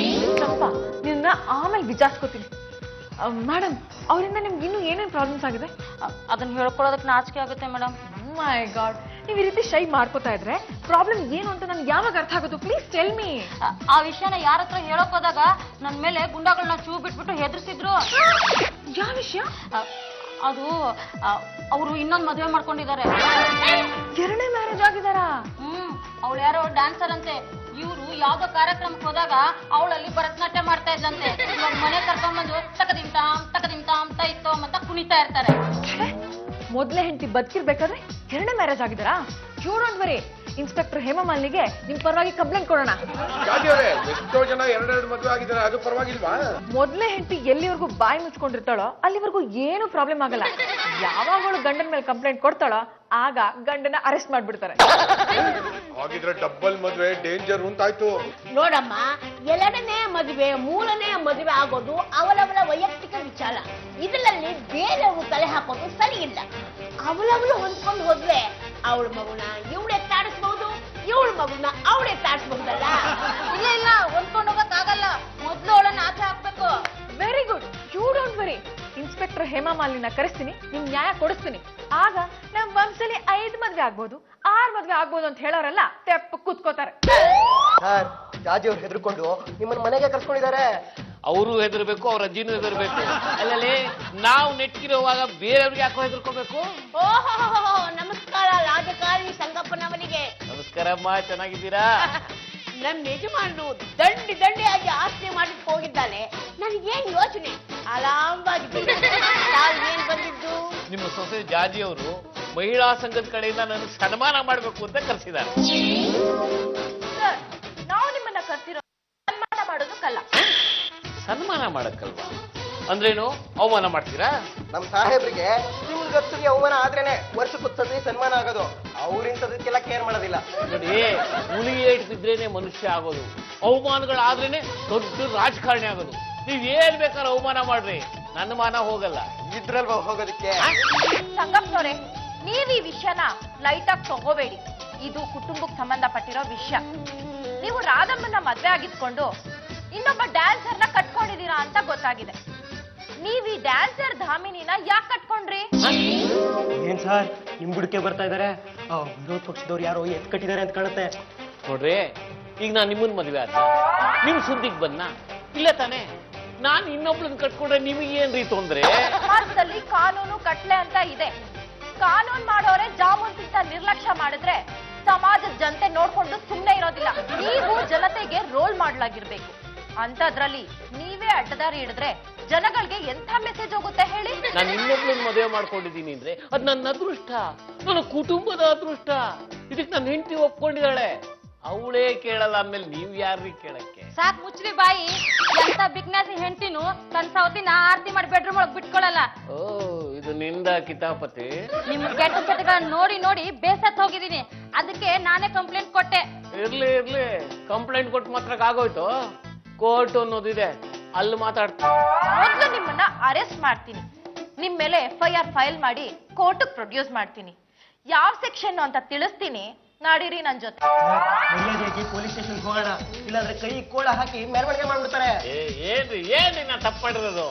ಚಂಪಾ, ನಿನ್ನ ಆಮೇಲೆ ವಿಚಾರಿಸ್ಕೋತೀನಿ. ಮೇಡಮ್, ಅವರಿಂದ ನಿಮ್ಗೆ ಇನ್ನೂ ಏನೇನು ಪ್ರಾಬ್ಲಮ್ಸ್ ಆಗಿದೆ? ಅದನ್ನ ಹೇಳ್ಕೊಳ್ಳೋದಕ್ಕೆ ನಾಚಿಕೆ ಆಗುತ್ತೆ ಮೇಡಮ್. ಮೈ ಗಾಡ್, ನೀವು ಈ ರೀತಿ ಶೈ ಮಾಡ್ಕೋತಾ ಇದ್ರೆ ಪ್ರಾಬ್ಲಮ್ ಏನು ಅಂತ ನನ್ಗೆ ಯಾವಾಗ ಅರ್ಥ ಆಗೋದು? Please tell me. ಆ ವಿಷಯನ ಯಾರ ಹತ್ರ ಹೇಳಕ್ ಹೋದಾಗ ನನ್ ಮೇಲೆ ಗುಂಡಾಗಳನ್ನ ಚೂ ಬಿಟ್ಬಿಟ್ಟು ಹೆದರ್ಸಿದ್ರು. ಯಾವ ವಿಷಯ? ಅದು ಅವರು ಇನ್ನೊಂದು ಮದುವೆ ಮಾಡ್ಕೊಂಡಿದ್ದಾರೆ. ಎರಡನೇ ಮ್ಯಾರೇಜ್ ಆಗಿದಾರಾ? ಅವಳು ಯಾರೋ ಡ್ಯಾನ್ಸರ್ ಅಂತೆ. ಇವ್ರು ಯಾವ್ದೋ ಕಾರ್ಯಕ್ರಮಕ್ಕೆ ಹೋದಾಗ ಅವಳಲ್ಲಿ ಭರತನಾಟ್ಯ ಮಾಡ್ತಾ ಇದ್ದಂತೆ. ಇವಾಗ ಮನೆ ಕರ್ಕೊಂಡ್ಬಂದು ತಕದಿಂತಾಮ್ ಅಂತ ಇತ್ತು ಅಂತ ಕುಣಿತಾ ಇರ್ತಾರೆ. ಮೊದ್ಲೇ ಹೆಂಡತಿ ಬದುಕಿರ್ಬೇಕಾದ್ರೆ ಎರಡನೇ ಮ್ಯಾರೇಜ್ ಆಗಿದಾರಾ? ಯು ಡೋಂಟ್ ವರಿ, ಇನ್ಸ್ಪೆಕ್ಟರ್ ಹೇಮಮಾಲಿನಿಗೆ ನಿಮ್ ಪರವಾಗಿ ಕಂಪ್ಲೇಂಟ್ ಕೊಡೋಣ. ಎಷ್ಟೋ ಜನ ಎರಡೆರಡು ಮದುವೆ ಆಗಿದ್ದಾರೆ, ಅದು ಪರವಾಗಿಲ್ವಾ? ಮೊದ್ಲೇ ಹೆಂಡತಿ ಎಲ್ಲಿವರೆಗೂ ಬಾಯಿ ಮುಚ್ಕೊಂಡಿರ್ತಾಳೋ ಅಲ್ಲಿವರೆಗೂ ಏನು ಪ್ರಾಬ್ಲಮ್ ಆಗಲ್ಲ. ಯಾವಾಗ ಅವಳು ಗಂಡನ ಮೇಲೆ ಕಂಪ್ಲೇಂಟ್ ಕೊಡ್ತಾಳೋ ಆಗ ಗಂಡನ ಅರೆಸ್ಟ್ ಮಾಡ್ಬಿಡ್ತಾರೆ. ಹಾಗಿದ್ರೆ ಡಬ್ಬಲ್ ಮದುವೆ ಡೇಂಜರ್ ಅಂತಾಯ್ತು. ನೋಡಮ್ಮ, ಎರಡನೇ ಮದುವೆ ಮೂರನೇ ಮದುವೆ ಆಗೋದು ಅವಳವಳ ವೈಯಕ್ತಿಕ ವಿಚಾರ. ಇದರಲ್ಲಿ ಬೇರೆಯವರು ತಲೆ ಹಾಕೋದು ಸರಿ ಇಲ್ಲ. ಅವಳವಳು ಹೊಂದ್ಕೊಂಡು ಹೋದ್ರೆ ಅವಳ ಮಗುನ ಇವಳೆ ತಾಡಿಸ್ಬಹುದು, ಇವಳ ಮಗುನ ಅವಳೇ ತಾಡಿಸ್ಬಹುದಲ್ಲ. ಇಲ್ಲ ಹೊಂದ್ಕೊಂಡು ಹೋಗಕ್ ಆಗಲ್ಲ, ಮೊದ್ಲು ಅವಳನ್ನ ಆಚೆ ಹಾಕ್ಬೇಕು. Very good, you don't worry. Inspector ಹೇಮಮಾಲಿನ ಕರೆಸ್ತೀನಿ, ನಿಮ್ ನ್ಯಾಯ ಕೊಡಿಸ್ತೀನಿ. ಆಗ ನಮ್ ವಂಶದಲ್ಲಿ 5 ಮದ್ವೆ ಆಗ್ಬೋದು, 6 ಮದ್ವೆ ಆಗ್ಬೋದು ಅಂತ ಹೇಳೋರೆಲ್ಲ ತೆಪ್ಪ ಕೂತ್ಕೋತಾರೆ. ಸರ್, ಜಾಜಿ ಅವ್ರು ಹೆದರ್ಕೊಂಡು ನಿಮ್ಮನ್ನ ಮನೆಗೆ ಕರ್ಸ್ಕೊಂಡಿದ್ದಾರೆ. ಅವರು ಹೆದರ್ಬೇಕು, ಅವ್ರ ಅಜ್ಜಿನೂ ಹೆದರ್ಬೇಕು. ಅಲ್ಲಲ್ಲಿ ನಾವು ನೆಟ್ಗಿರುವಾಗ ಬೇರೆಯವ್ರಿಗೆ ಯಾಕೋ ಹೆದರ್ಕೋಬೇಕು? ಓಹೋ, ನಮಸ್ಕಾರ ರಾಜಕಾರಣಿ ಸಂಗಪ್ಪನವನಿಗೆ. ನಮಸ್ಕಾರಮ್ಮ, ಚೆನ್ನಾಗಿದ್ದೀರಾ? ನನ್ನ ಯಜಮಾನರು ದಂಡಿಯಾಗಿ ಆಸ್ತಿ ಮಾಡಿ ಹೋಗಿದ್ದಾನೆ. ನನಗೇನ್ ಯೋಚನೆ, ಆರಾಮವಾಗಿದ್ದೀನಿ. ಏನ್ ಬಂದಿದ್ದು? ನಿಮ್ಮ ಸೊಸೆ ಜಾಜಿ ಅವರು ಮಹಿಳಾ ಸಂಘದ ಕಡೆಯಿಂದ ನನಗೆ ಸನ್ಮಾನ ಮಾಡಬೇಕು ಅಂತ ಕರೆಸಿದ್ದಾರೆ. ಸರ್, ನಾವು ನಿಮ್ಮನ್ನ ಕರ್ತಿರೋ ಸನ್ಮಾನ ಮಾಡೋದಕ್ಕಲ್ಲ. ಸನ್ಮಾನ ಮಾಡಕ್ಕಲ್ವಾ? ಅಂದ್ರೇನು, ಅವಮಾನ ಮಾಡ್ತೀರಾ? ನಮ್ ಸಾಹೇಬ್ರಿಗೆ ತಿಂಗ್ಳಿಗೆ ಅವಮಾನ ಆದ್ರೇನೆ ವರ್ಷಕ್ಕೊಂದ್ಸತಿ ಸನ್ಮಾನ ಆಗೋದು. ಅವ್ರಿಂತದಕ್ಕೆಲ್ಲ ಕೇರ್ ಮಾಡೋದಿಲ್ಲ. ನೋಡಿ, ಹುಲಿ ಏಟ್ ಬಿದ್ರೇನೆ ಮನುಷ್ಯ ಆಗೋದು, ಅವಮಾನಗಳಾದ್ರೇನೆ ದೊಡ್ಡ ರಾಜಕಾರಣಿ ಆಗೋದು. ನೀವ್ ಏನ್ ಬೇಕಾದ್ರೆ ಅವಮಾನ ಮಾಡ್ರಿ, ನನ್ನ ಮಾನ ಹೋಗಲ್ಲ. ಇದ್ರಲ್ವಾ ಹೋಗೋದಕ್ಕೆ? ಸಂಗಪ್ಪನವ್ರೆ, ನೀವ್ ಈ ವಿಷಯನ ಲೈಟ್ ಆಗಿ ತಗೋಬೇಡಿ. ಇದು ಕುಟುಂಬಕ್ಕೆ ಸಂಬಂಧಪಟ್ಟಿರೋ ವಿಷಯ. ನೀವು ರಾಧಮ್ಮನ ಮದ್ವೆ ಆಗಿದ್ಕೊಂಡು ಇನ್ನೊಬ್ಬ ಡ್ಯಾನ್ಸರ್ನ ಕಟ್ಕೊಂಡಿದೀರಾ ಅಂತ ಗೊತ್ತಾಗಿದೆ. ನೀವ್ ಈ ಡ್ಯಾನ್ಸರ್ ಧಾಮಿನಿನ ಯಾಕೆ ಕಟ್ಕೊಂಡ್ರಿ? ಏನ್ ಸರ್, ನಿಮ್ ಬುಡಕ್ಕೆ ಬರ್ತಾ ಇದಾರೆ? ವಿರೋಧ ಪಕ್ಷದವ್ರು ಯಾರೋ ಎತ್ ಕಟ್ಟಿದ್ದಾರೆ ಅಂತ ಕಾಣುತ್ತೆ. ನೋಡ್ರಿ, ಈಗ ನಾನ್ ನಿಮ್ಮನ್ ಮದ್ವೆ ಆದ, ನಿಮ್ ಸುದ್ದಿಗೆ ಬಂದ ಇಲ್ಲ ತಾನೆ? ನಾನ್ ಇನ್ನೊಬ್ಳನ್ ಕಟ್ಕೊಂಡ್ರೆ ನಿಮಗೆ ಏನ್ರಿ ತೊಂದ್ರೆ? ಸಮಾಜದಲ್ಲಿ ಕಾನೂನು ಕಟ್ಲೆ ಅಂತ ಇದೆ. ಕಾನೂನು ಮಾಡೋರೆ ಜಾಮೂನ್ ತಿಂತ ನಿರ್ಲಕ್ಷ್ಯ ಮಾಡಿದ್ರೆ ಸಮಾಜದ ಜನತೆ ನೋಡ್ಕೊಂಡು ಸುಮ್ಮನೆ ಇರೋದಿಲ್ಲ. ನೀವು ಜನತೆಗೆ ರೋಲ್ ಮಾಡ್ಲಾಗಿರ್ಬೇಕು. ಅಂತದ್ರಲ್ಲಿ ನೀವೇ ಅಡ್ಡದಾರಿ ಹಿಡಿದ್ರೆ ಜನಗಳಿಗೆ ಎಂಥ ಮೆಸೇಜ್ ಹೋಗುತ್ತೆ ಹೇಳಿ? ನಾನು ಇನ್ನೊಬ್ಳನ್ನ ಮದುವೆ ಮಾಡ್ಕೊಂಡಿದ್ದೀನಿ ಅಂದ್ರೆ ಅದ್ ನನ್ನ ಅದೃಷ್ಟ, ನನ್ನ ಕುಟುಂಬದ ಅದೃಷ್ಟ. ಇದಕ್ಕೆ ನನ್ನ ಹೆಂಡತಿ ಒಪ್ಕೊಂಡಿದ್ದಾಳೆ, ಅವಳೇ ಕೇಳಲ್ಲ. ಆಮೇಲೆ ನೀವ್ ಯಾರ್ರಿ ಕೇಳಕ್ಕೆ? ಸಾಕ್ ಮುಚ್ಚ್ರಿ ಬಾಯಿ. ಎಂತ ಬಿಗ್ನಾಸಿ ಹೆಂಡತಿನೂ ತನ್ನ ಸೌತಿನ ಆರತಿ ಮಾಡಿ ಬೆಡ್ರೂಮ್ ಒಳಗ್ ಬಿಟ್ಕೊಳ್ಳಲ್ಲ. ಓ, ಇದು ನಿಂದ ಕಿತಾಪತಿ? ನಿಮ್ ಕೆಟ್ಟ ಚಟಗಳನ್ನ ನೋಡಿ ನೋಡಿ ಬೇಸತ್ ಹೋಗಿದ್ದೀನಿ. ಅದಕ್ಕೆ ನಾನೇ ಕಂಪ್ಲೇಂಟ್ ಕೊಟ್ಟೆ. ಇರ್ಲಿ, ಕಂಪ್ಲೇಂಟ್ ಕೊಟ್ಟು ಮಾತ್ರಕ್ಕೆ ಆಗೋಯ್ತು? ಕೋರ್ಟ್ ಅನ್ನೋದಿದೆ, ಅಲ್ಲಿ ಮಾತಾಡ್ತೀನಿ. ಮೊದಲು ನಿಮ್ಮನ್ನ ಅರೆಸ್ಟ್ ಮಾಡ್ತೀನಿ, ನಿಮ್ ಮೇಲೆ FIR ಫೈಲ್ ಮಾಡಿ ಕೋರ್ಟ್ ಪ್ರೊಡ್ಯೂಸ್ ಮಾಡ್ತೀನಿ. ಯಾವ ಸೆಕ್ಷನ್ ಅಂತ ತಿಳಿಸ್ತೀನಿ, ನಾಡಿರಿ ನನ್ ಜೊತೆ. ಪೊಲೀಸ್ ಸ್ಟೇಷನ್ ಹೋಗೋಣ, ಇಲ್ಲಾಂದ್ರೆ ಕೈ ಕೋಳ ಹಾಕಿ ಮೆರವಣಿಗೆ ಮಾಡ್ಬಿಡ್ತಾರೆ. ಏನ್ರಿ ನಾ ತಪ್ಪು ಮಾಡಿರೋದು?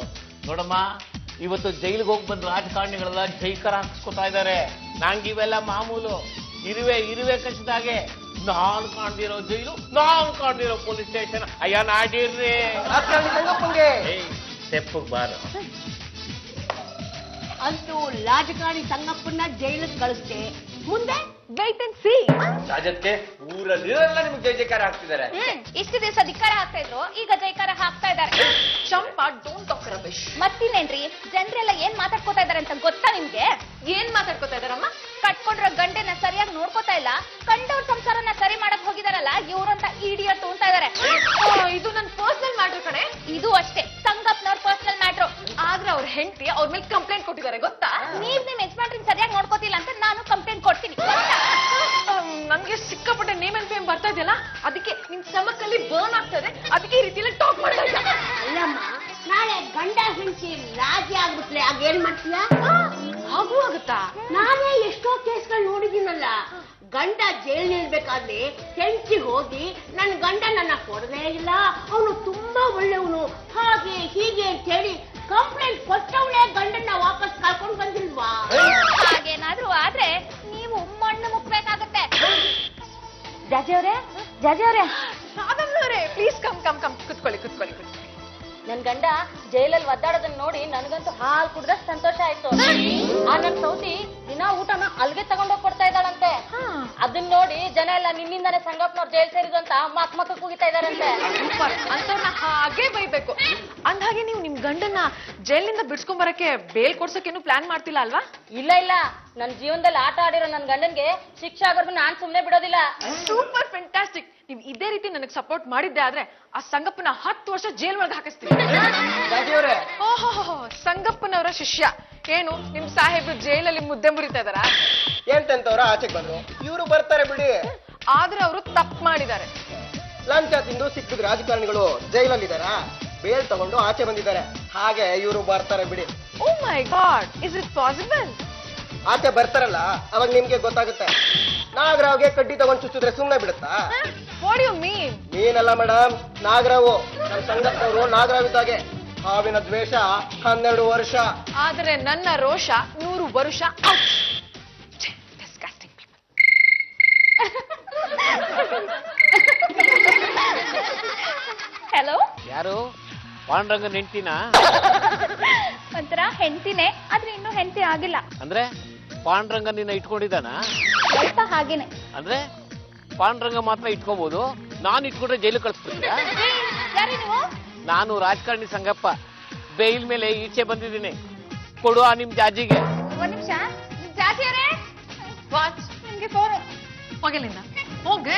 ನೋಡಮ್ಮ, ಇವತ್ತು ಜೈಲಿಗೆ ಹೋಗಿ ಬಂದ ರಾಜಕಾರಣಿಗಳೆಲ್ಲ ಜೈಕರ ಹಾಕಿಸ್ಕೊತಾ ಇದ್ದಾರೆ. ನಂಗೆ ಇವೆಲ್ಲ ಮಾಮೂಲು. ಇರುವೆ ಕಚ್ಚಿದಾಗೆ ನಾನ್ ಕಾಣ್ದಿರೋ ಜೈಲು, ನಾನ್ ಕಾಣ್ದಿರೋ ಪೊಲೀಸ್ ಸ್ಟೇಷನ್. ಅಯ್ಯ ನಾಡಿರ್ರಿ ಸ್ಟೆಪ್ ಬಾರ. ಅಂತೂ ರಾಜಕಾರಣಿ ಸಂಗಪ್ಪನ್ನ ಜೈಲಿಗೆ ಕಳಿಸ್ತೆ. ಮುಂದೆ ವೇಟ್ ಅಂಡ್ ಸಿ. ರಾಜಕ್ಕೆ ಊರಲ್ಲಿರೋಲ್ಲ ನಿಮ್ಗೆ ಜೈ ಜೈಕಾರ ಹಾಕ್ತಿದ್ದಾರೆ. ಇಷ್ಟು ದಿವಸ ಧಿಕ್ಕಾರ ಹಾಕ್ತಾ ಇದ್ರು, ಈಗ ಜೈಕಾರ ಹಾಕ್ತಾ ಇದ್ದಾರೆ. ಚಂಪಾ ಡೋಂಟ್ ಟಾಕ್ ರಮೇಶ್. ಮತ್ತಿನ್ನೇನ್ರಿ, ಜನರೆಲ್ಲ ಏನ್ ಮಾತಾಡ್ಕೋತಾ ಇದಾರೆ ಅಂತ ಗೊತ್ತಾ ನಿಮ್ಗೆ? ಏನ್ ಮಾತಾಡ್ಕೋತಾ ಇದಾರಮ್ಮ? ಕಟ್ಕೊಂಡಿರೋ ಗಂಡನ ಸರಿಯಾಗಿ ನೋಡ್ಕೋತಾ ಇಲ್ಲ, ಕಂಡವ್ರ ಸಂಸಾರನ ಸರಿ ಮಾಡಕ್ ಹೋಗಿದಾರಲ್ಲ ಇವ್ರಂತ ಇಡಿಯಟ್ ಅಂತ ಇದಾರೆ. ಇದು ನನ್ ಪರ್ಸನಲ್ ಮ್ಯಾಟ್ರ್ ಕಣೆ. ಇದು ಅಷ್ಟೇ ಸಂಗಪ್ಪನವ್ರ ಪರ್ಸನಲ್ ಮ್ಯಾಟ್ರು. ಆದ್ರೆ ಅವ್ರ ಹೆಂಡತಿ ಅವ್ರ ಮೇಲೆ ಕಂಪ್ಲೇಂಟ್ ಕೊಟ್ಟಿದ್ದಾರೆ ಗೊತ್ತಾ? ನೀವ್ ನಿಮ್ ಯಜಮಾನ್ರನ್ನ ಸರಿಯಾಗಿ ನೋಡ್ಕೋತಿಲ್ಲ ಅಂತ ನಾನು ಕಂಪ್ಲೇಂಟ್ ಕೊಡ್ತೀನಿ. ನನ್ಗೆ ಸಿಕ್ಕಾಪಟ್ಟೆ ನೇಮ್ ಅಂಡ್ ಫೇಮ್ ಬರ್ತಾ ಇದೆಯಲ್ಲ, ಅದಕ್ಕೆ ನಿಮ್ ಸ್ಟಮಕ್ ಅಲ್ಲಿ ಬರ್ನ್ ಆಗ್ತದೆ, ಅದಕ್ಕೆ ಈ ರೀತಿ ಟಾಕ್ ಮಾಡ್ತಾ ಇದ್ದ. ಅಲ್ಲಮ್ಮ, ನಾಳೆ ಗಂಡ ಹೆಂಡತಿ ರಾಜಿ ಆಗ್ಬಿಟ್ಲೆ ಆಗ ಏನ್ ಮಾಡ್ತೀಯಾ? ಹಾಗೂ ಆಗುತ್ತಾ? ನಾನೇ ಎಷ್ಟೋ ಕೇಸ್ಗಳು ನೋಡಿದ್ದೀನಲ್ಲ. ಗಂಡ ಜೈಲ್ ನಿಲ್ಬೇಕಾದ್ರೆ ಹೆಂಡತಿ ಹೋಗಿ ನನ್ ಗಂಡ ನನ್ನ ಕೊಡದೇ ಇಲ್ಲ, ಅವನು ತುಂಬಾ ಒಳ್ಳೆಯವನು, ಹಾಗೆ ಹೀಗೆ ಅಂತ ಹೇಳಿ ಕಂಪ್ಲೇಂಟ್ ಕೊಟ್ಟವಳೆ ಗಂಡನ್ನ ವಾಪಸ್ ಕರ್ಕೊಂಡ್ ಬಂದಿಲ್ವಾ? ಹಾಗೇನಾದ್ರೂ ಆದ್ರೆ ನೀವು ಮಣ್ಣು ಮುಕ್ಬೇಕಾಗತ್ತೆ. ಜಾಜಿ ಅವ್ರೆ, ರಾಧಮ್ಮನವ್ರೆ, ಪ್ಲೀಸ್ ಕಮ್ ಕಮ್ ಕಮ್, ಕುತ್ಕೊಳ್ಳಿ. ನನ್ ಗಂಡ ಜೈಲಲ್ಲಿ ಒದ್ದಾಡೋದನ್ನ ನೋಡಿ ನನಗಂತೂ ಹಾಲು ಕುಡ್ದಷ್ಟು ಸಂತೋಷ ಆಯ್ತು. ಆ ನನ್ ಸೌತಿ ದಿನ ಊಟನ ಅಲ್ಗೆ ತಗೊಂಡೋಗಿ ಕೊಡ್ತಾ ಇದ್ದಾಳಂತೆ. ಅದನ್ನ ನೋಡಿ ಜನ ಎಲ್ಲ ನಿನ್ನಿಂದಾನೆ ಸಂಗಪ್ಪನವ್ರು ಜೈಲ್ ಸೇರಿದ್ರು ಅಂತ ಮಕ್ಕ ಕೂಗಿತಾ ಇದಾರಂತೆ. ಅಂತವ್ರನ್ನ ಹಾಗೆ ಬೈಬೇಕು. ಅಂದಾಗೆ ನೀವು ನಿಮ್ ಗಂಡನ್ನ ಜೈಲಿನಿಂದ ಬಿಡ್ಸ್ಕೊಂಡ್ ಬರಕ್ಕೆ ಬೇಲ್ ಕೊಡ್ಸಕ್ಕೇನು ಪ್ಲಾನ್ ಮಾಡ್ತಿಲ್ಲ ಅಲ್ವಾ? ಇಲ್ಲ, ನನ್ ಜೀವನದಲ್ಲಿ ಆಟ ಆಡಿರೋ ನನ್ ಗಂಡನ್ಗೆ ಶಿಕ್ಷೆ ಆಗೋರ್ಗು ನಾನ್ ಸುಮ್ನೆ ಬಿಡೋದಿಲ್ಲ. Super fantastic. ನೀವ್ ಇದೇ ರೀತಿ ನನಗೆ ಸಪೋರ್ಟ್ ಮಾಡಿದ್ದೆ ಆದ್ರೆ ಆ ಸಂಗಪ್ಪನ 10 ವರ್ಷ ಜೈಲ್ ಒಳಗೆ ಹಾಕಿಸ್ತೀನಿ. ಓಹೋ, ಸಂಗಪ್ಪನವರ ಶಿಷ್ಯ ಏನು ನಿಮ್ ಸಾಹೇಬ್ರು ಜೈಲಲ್ಲಿ ಮುದ್ದೆ ಮುರಿತಾ ಇದಾರ? ಎಂತೆಂತವ್ರ ಆಚೆಗೆ ಬಂದ್ರು, ಇವರು ಬರ್ತಾರೆ ಬಿಡಿ. ಆದ್ರೆ ಅವರು ತಪ್ಪು ಮಾಡಿದ್ದಾರೆ. ಲಂಚ ತಿಂದು ಸಿಕ್ಕಿದ ರಾಜಕಾರಣಿಗಳು ಜೈಲಲ್ಲಿದ್ದಾರ, ಬೇಲ್ ತಗೊಂಡು ಆಚೆ ಬಂದಿದ್ದಾರೆ. ಹಾಗೆ ಇವರು ಬರ್ತಾರೆ ಬಿಡಿ. ಓ ಮೈ ಗಾಡ್, ಇಸ್ ಇಟ್ ಪಾಸಿಬಲ್? ಆಚೆ ಬರ್ತಾರಲ್ಲ ಅವಾಗ ನಿಮ್ಗೆ ಗೊತ್ತಾಗುತ್ತೆ. ನಾಗರಾವ್ಗೆ ಕಡ್ಡಿ ತಗೊಂಡು ಚುಚ್ಚಿದ್ರೆ ಸುಮ್ನೆ ಬಿಡುತ್ತಾ? What you mean? ನೀನಲ್ಲ ಮೇಡಮ್, ನಾಗರಾವು. ನಮ್ಮ ಸಂಗಪ್ಪನವರು ನಾಗರಾವ್ ಇದ್ದಾಗೆ. ಹಾವಿನ ದ್ವೇಷ 12 ವರ್ಷ, ಆದ್ರೆ ನನ್ನ ರೋಷ 100 ವರ್ಷ. Disgusting people. ಹಲೋ, ಯಾರು? ಪಾಂಡುರಂಗನ್ ಹೆಂಡ್ತಿನಾ? ಒಂಥರ ಹೆಂಡತಿನೇ, ಆದ್ರೆ ಇನ್ನೂ ಹೆಂಡತಿ ಆಗಿಲ್ಲ. ಅಂದ್ರೆ ಪಾಂಡುರಂಗ ನಿನ್ನ ಇಟ್ಕೊಂಡಿದ್ದಾನ? ಸ್ವಲ್ಪ ಹಾಗೇನೆ. ಅಂದ್ರೆ ಪಾಂಡುರಂಗ ಮಾತ್ರ ಇಟ್ಕೋಬಹುದು, ನಾನು ಇಟ್ಕೊಂಡ್ರೆ ಜೈಲು ಕಳಿಸ್ಬಿಡ್ತೀಯ? ಯಾರು ನೀವು? ನಾನು ರಾಜಕಾರಣಿ ಸಂಗಪ್ಪ, ಬೇಲ್ ಮೇಲೆ ಈಚೆ ಬಂದಿದ್ದೀನಿ. ಕೊಡುವ ನಿಮ್ ಜಾಜಿಗೆ. ಒಂದ್ ನಿಮಿಷ, ಜಾತಿ ಅವರೇ, ವಾಚ್ ನಿಮ್ಗೆ ಫೋನ್. ಹೋಗಲಿಂದ ಹೋಗೆ.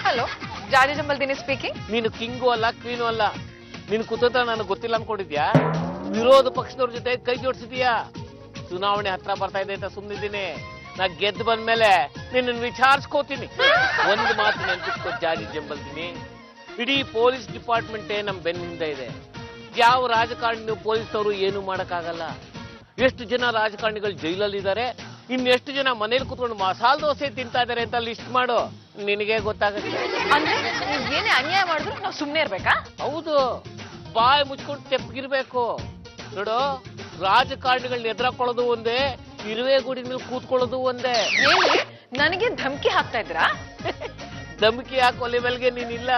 ಹಲೋ, ಜಾಜಿ ಜಂಬಲ್ದಿನಿ ಸ್ಪೀಕಿಂಗ್. ನೀನು ಕಿಂಗು ಅಲ್ಲ, ಕ್ವೀನು ಅಲ್ಲ. ನಿನ್ ಕುತಂತ್ರ ನನಗೆ ಗೊತ್ತಿಲ್ಲ ಅನ್ಕೊಂಡಿದ್ಯಾ? ವಿರೋಧ ಪಕ್ಷದವ್ರ ಜೊತೆ ಕೈ ಜೋಡಿಸಿದ್ಯಾ? ಚುನಾವಣೆ ಹತ್ರ ಬರ್ತಾ ಇದೆ ಅಂತ ಸುಮ್ಮನಿದ್ದೀನಿ. ನಾ ಗೆದ್ದು ಬಂದ್ಮೇಲೆ ನಿನ್ನ ವಿಚಾರಿಸ್ಕೋತೀನಿ. ಒಂದು ಮಾತು ನೆನ್ಪಿಟ್ಕೋ ಜಾಜಿ ಜಂಬಲ್ದಿನಿ, ಇಡೀ ಪೊಲೀಸ್ ಡಿಪಾರ್ಟ್ಮೆಂಟೇ ನಮ್ ಬೆನ್ನಿಂದ ಇದೆ. ಯಾವ ರಾಜಕಾರಣಿ ಪೊಲೀಸ್ನವರು ಏನು ಮಾಡಕ್ಕಾಗಲ್ಲ. ಎಷ್ಟು ಜನ ರಾಜಕಾರಣಿಗಳು ಜೈಲಲ್ಲಿದ್ದಾರೆ, ಇನ್ನೆಷ್ಟು ಜನ ಮನೇಲಿ ಕುತ್ಕೊಂಡು ಮಸಾಲೆ ದೋಸೆ ತಿಂತಾ ಇದಾರೆ ಅಂತ ಲಿಸ್ಟ್ ಮಾಡು, ನಿನಗೆ ಗೊತ್ತಾಗುತ್ತೆ. ಅಂದ್ರೆ ನೀವ್ ಏನೇ ಅನ್ಯಾಯ ಮಾಡಿದ್ರು ನಾವು ಸುಮ್ನೆ ಇರ್ಬೇಕಾ? ಹೌದು, ಬಾಯಿ ಮುಚ್ಕೊಂಡು ತೆಪ್ಪಗಿರ್ಬೇಕು. ನೋಡು, ರಾಜಕಾರಣಿಗಳನ್ನ ಎದುರಾಕೊಳ್ಳೋದು ಒಂದೇ, ಇರುವೆ ಗುಡಿ ಮೇಲೆ ಕೂತ್ಕೊಳ್ಳೋದು ಒಂದೇ. ಏನ್ರಿ ನನಗೆ ಧಮಕಿ ಹಾಕ್ತಾ ಇದ್ರಾ? ಧಮಕಿ ಹಾಕೋ ಲೆವೆಲ್ಗೆ ನೀನಿಲ್ಲ.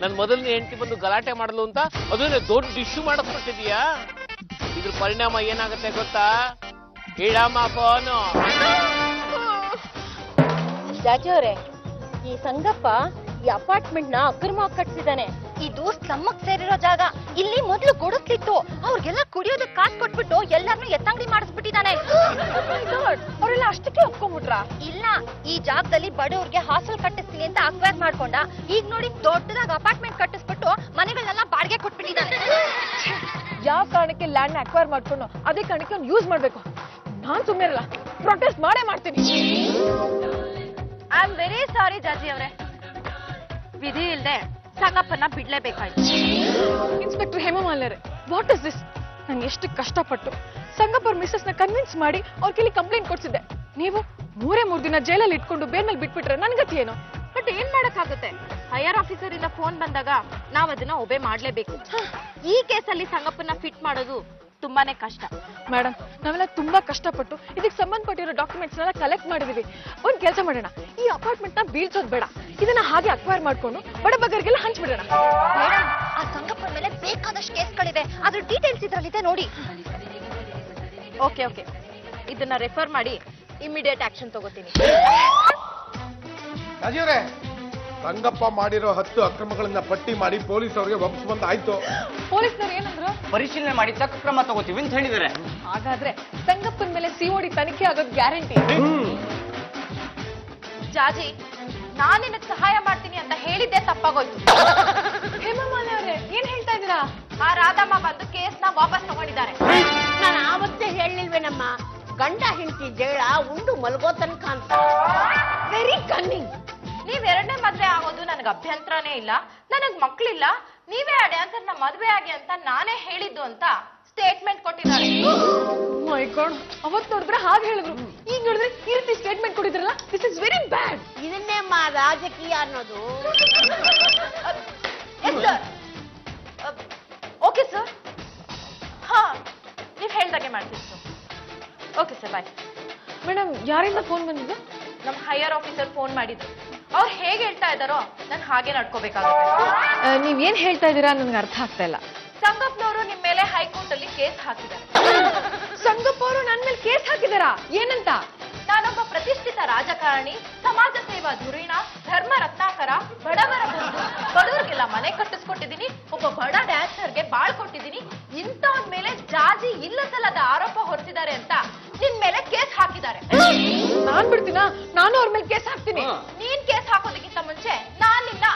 ನನ್ ಮೊದಲನೇ ಹೆಂಡತಿ ಬಂದು ಗಲಾಟೆ ಮಾಡಲು ಅಂತ ಅದನ್ನೇ ದೊಡ್ಡ ಇಶ್ಯೂ ಮಾಡಕ್ ಬರ್ತಿದೀಯಾ? ಇದ್ರ ಪರಿಣಾಮ ಏನಾಗುತ್ತೆ ಗೊತ್ತಾ? ಇಡಮ್ಮ ಫೋನು. ಜಾಜಿ ಅವರೇ, ಈ ಸಂಗಪ್ಪ ಈ ಅಪಾರ್ಟ್ಮೆಂಟ್ ನ ಅಕ್ರಮವಾಗಿ ಕಟ್ಸಿದ್ದಾನೆ. ಇದು ಸ್ಲಮ್ಮಕ್ ಸೇರಿರೋ ಜಾಗ. ಇಲ್ಲಿ ಮೊದಲು ಕೊಡುತ್ತಿತ್ತು, ಅವ್ರಿಗೆಲ್ಲ ಕುಡಿಯೋದಕ್ಕೆ ಕಾಸು ಕೊಟ್ಬಿಟ್ಟು ಎಲ್ಲಾರನ್ನೂ ಎತ್ತಂಗಡಿ ಮಾಡಿಸ್ಬಿಟ್ಟಿದ್ದಾನೆ. ಅವರೆಲ್ಲ ಅಷ್ಟಕ್ಕೆ ಒಪ್ಕೊಂಡ್ಬಿಟ್ರ? ಇಲ್ಲ, ಈ ಜಾಗದಲ್ಲಿ ಬಡವ್ರಿಗೆ ಹಾಸ್ಟೆಲ್ ಕಟ್ಟಿಸ್ತೀನಿ ಅಂತ ಅಕ್ವೈರ್ ಮಾಡ್ಕೊಂಡ. ಈಗ ನೋಡಿ ದೊಡ್ಡದಾಗಿ ಅಪಾರ್ಟ್ಮೆಂಟ್ ಕಟ್ಟಿಸ್ಬಿಟ್ಟು ಮನೆಗಳನ್ನೆಲ್ಲ ಬಾಡಿಗೆ ಕೊಟ್ಬಿಟ್ಟಿದ್ದಾನೆ. ಯಾವ ಕಾರಣಕ್ಕೆ ಲ್ಯಾಂಡ್ ನ ಅಕ್ವೈರ್ ಮಾಡ್ಕೊಂಡು ಅದೇ ಕಾರಣಕ್ಕೆ ಅವ್ನು ಯೂಸ್ ಮಾಡ್ಬೇಕು? ನಾನ್ ಸುಮ್ಮನೆ ಇರಲ್ಲ, ಪ್ರೊಟೆಸ್ಟ್ ಮಾಡೇ ಮಾಡ್ತೀನಿ. ಐ ಆಮ್ ವೆರಿ ಸಾರಿ ಜಾಜಿ ಅವರೇ, ವಿಧಿ ಇಲ್ಲದೆ ಸಂಗಪ್ಪನ ಬಿಡ್ಲೇಬೇಕಾಯ್ತು. ಇನ್ಸ್ಪೆಕ್ಟರ್ ಹೇಮಮಾಲಿನರೇ, ವಾಟ್ ಇಸ್ ದಿಸ್? ನಾನು ಎಷ್ಟು ಕಷ್ಟಪಟ್ಟು ಸಂಗಪ್ಪ ಮಿಸಸ್ ನ ಕನ್ವಿನ್ಸ್ ಮಾಡಿ ಅವ್ರ ಕೈಲಿ ಕಂಪ್ಲೇಂಟ್ ಕೊಡ್ಸಿದ್ದೆ. ನೀವು 3 ದಿನ ಜೈಲಲ್ಲಿ ಇಟ್ಕೊಂಡು ಬೇಲ್ ಮೇಲೆ ಬಿಟ್ಬಿಟ್ರೆ ನನ್ ಗತಿ ಏನು? ಬಟ್ ಬಟ್ ಏನ್ ಮಾಡಕ್ಕಾಗುತ್ತೆ, ಹೈಯರ್ ಆಫೀಸರ್ ಇಂದ ಫೋನ್ ಬಂದಾಗ ನಾವ್ ಅದನ್ನ ಒಬೆ ಮಾಡ್ಲೇಬೇಕು. ಈ ಕೇಸಲ್ಲಿ ಸಂಗಪ್ಪನ ಫಿಟ್ ಮಾಡೋದು ತುಂಬಾನೇ ಕಷ್ಟ. ಮೇಡಮ್, ನಾವೆಲ್ಲ ತುಂಬಾ ಕಷ್ಟಪಟ್ಟು ಇದಕ್ಕೆ ಸಂಬಂಧಪಟ್ಟಿರೋ ಡಾಕ್ಯುಮೆಂಟ್ಸ್ ನೆಲ್ಲ ಕಲೆಕ್ಟ್ ಮಾಡಿದೀವಿ. ಒಂದ್ ಕೆಲಸ ಮಾಡೋಣ, ಈ ಅಪಾರ್ಟ್ಮೆಂಟ್ ನ ಬೀಳ್ಸೋದ್ ಬೇಡ, ಇದನ್ನ ಹಾಗೆ ಅಕ್ವೈರ್ ಮಾಡ್ಕೊಂಡು ಬಡಬಗರಿಗೆಲ್ಲ ಹಂಚ್ಬಿಡೋಣ. ಮೇಡಮ್, ಆ ಸಂಗಪ್ಪನ ಮೇಲೆ ಬೇಕಾದಷ್ಟು ಕೇಸ್ಗಳಿದೆ, ಅದ್ರ ಡೀಟೇಲ್ಸ್ ಇದ್ರಲ್ಲಿದೆ ನೋಡಿ. ಓಕೆ ಓಕೆ, ಇದನ್ನ ರೆಫರ್ ಮಾಡಿ ಇಮಿಡಿಯೇಟ್ ಆಕ್ಷನ್ ತಗೋತೀನಿ. ರಾಜೀವ್ರೆ, ಸಂಗಪ್ಪ ಮಾಡಿರೋ 10 ಅಕ್ರಮಗಳನ್ನ ಪಟ್ಟಿ ಮಾಡಿ ಪೊಲೀಸ್ ಅವರಿಗೆ ಒಪ್ಪಿಸ್ಬಂದ ಆಯ್ತು. ಪೊಲೀಸ್ನವ್ರು ಏನಂದ್ರು? ಪರಿಶೀಲನೆ ಮಾಡಿ ತಕ್ಕ ಕ್ರಮ ತಗೋತೀವಿ ಅಂತ ಹೇಳಿದ್ದಾರೆ. ಹಾಗಾದ್ರೆ ಸಂಗಪ್ಪನ ಮೇಲೆ ಸಿಒಡಿ ತನಿಖೆ ಆಗೋದು ಗ್ಯಾರಂಟಿ. ಜಾಜಿ, ನಾನ್ ನಿನಗ್ ಸಹಾಯ ಮಾಡ್ತೀನಿ ಅಂತ ಹೇಳಿದ್ದೆ ತಪ್ಪಾಗೋಯ್ತು. ಹೇಮಮಾಲಿ ಅವರೇ, ಏನ್ ಹೇಳ್ತಾ ಇದ್ದೀರಾ? ಆ ರಾಧಮ್ಮ ಬಂದು ಕೇಸ್ನ ವಾಪಸ್ ತಗೊಂಡಿದ್ದಾರೆ. ನಾನು ಆವತ್ತೇ ಹೇಳಿಲ್ವೇನಮ್ಮ, ಗಂಡ ಹೆಂಡತಿ ಜಗಳ ಉಂಡು ಮಲಗೋ ತನಕ ಅಂತ. ವೆರಿ ಕನ್ನಿಂಗ್. ನೀವ್ ಎರಡನೇ ಮದ್ವೆ ಆಗೋದು ನನಗ್ ಅಭ್ಯಂತರನೇ ಇಲ್ಲ, ನನಗ್ ಮಕ್ಳಿಲ್ಲ, ನೀವೇ ಆ ಡ್ಯಾನ್ಸರ್ನ ಮದ್ವೆ ಆಗಿ ಅಂತ ನಾನೇ ಹೇಳಿದ್ದು ಅಂತ ಸ್ಟೇಟ್ಮೆಂಟ್ ಕೊಟ್ಟಿದ್ದಾರೆ. ಮೈ ಗಾಡ್, ಅವತ್ ನೋಡಿದ್ರೆ ಹಾಗೆ ಹೇಳಿದ್ರು, ಈಗ ನೋಡಿದ್ರೆ ಈ ರೀತಿ ಸ್ಟೇಟ್ಮೆಂಟ್ ಕೊಟ್ಟಿದ್ರಲ್ಲ, ದಿಸ್ ಇಸ್ ವೆರಿ ಬ್ಯಾಡ್. ಇದನ್ನೇ ರಾಜಕೀಯ ಅನ್ನೋದು. ಓಕೆ ಸರ್, ಹಾ ನೀವ್ ಹೇಳ್ದಾಗೆ ಮಾಡ್ತೀನಿ sir. Okay sir, bye. Madam, ಯಾರಿಂದ ಫೋನ್ ಬಂದಿದ್ದು? ನಮ್ ಹೈಯರ್ ಆಫೀಸರ್ ಫೋನ್ ಮಾಡಿದ್ರು. ಅವ್ರು ಹೇಗೆ ಹೇಳ್ತಾ ಇದ್ದಾರೋ ನಾನು ಹಾಗೆ ನಡ್ಕೋಬೇಕಾಗುತ್ತೆ. ನೀವ್ ಏನ್ ಹೇಳ್ತಾ ಇದ್ದೀರಾ ನನ್ಗೆ ಅರ್ಥ ಆಗ್ತಾ ಇಲ್ಲ. ಸಂಗಪ್ಪನವರು ನಿಮ್ ಮೇಲೆ ಹೈಕೋರ್ಟ್ ಅಲ್ಲಿ ಕೇಸ್ ಹಾಕಿದ್ದಾರೆ. ಸಂಗಪ್ಪ ಅವರು ನನ್ ಮೇಲೆ ಕೇಸ್ ಹಾಕಿದಾರಾ? ಏನಂತ? ನಾನೊಬ್ಬ ಪ್ರತಿಷ್ಠಿತ ರಾಜಕಾರಣಿ, ಸಮಾಜ ಸೇವಾ ಧುರೀಣ, ಧರ್ಮ ರತ್ನಾಕರ, ಬಡವರ ಬಂಧು, ಬಡವರಿಗೆಲ್ಲ ಮನೆ ಕಟ್ಟಿಸ್ಕೊಟ್ಟಿದ್ದೀನಿ, ಒಬ್ಬ ಬಡ ಡ್ಯಾನ್ಸರ್ಗೆ ಬಾಳ್ ಕೊಟ್ಟಿದ್ದೀನಿ, ಇಂಥವ್ರ ಮೇಲೆ ಜಾಜಿ ಇಲ್ಲಸಲ್ಲದ ಆರೋಪ ಹೊರಿಸಿದ್ದಾರೆ ಅಂತ ನಿನ್ ಮೇಲೆ ಕೇಸ್ ಹಾಕಿದ್ದಾರೆ. ನಾನ್ ಬಿಡ್ತೀನಾ? ನಾನು ಅವ್ರ ಮೇಲೆ ಕೇಸ್ ಹಾಕ್ತೀನಿ. ನೀನ್ ಕೇಸ್ ಹಾಕೋದಕ್ಕಿಂತ ಮುಂಚೆ ನಾನ್ ನಿನ್ನ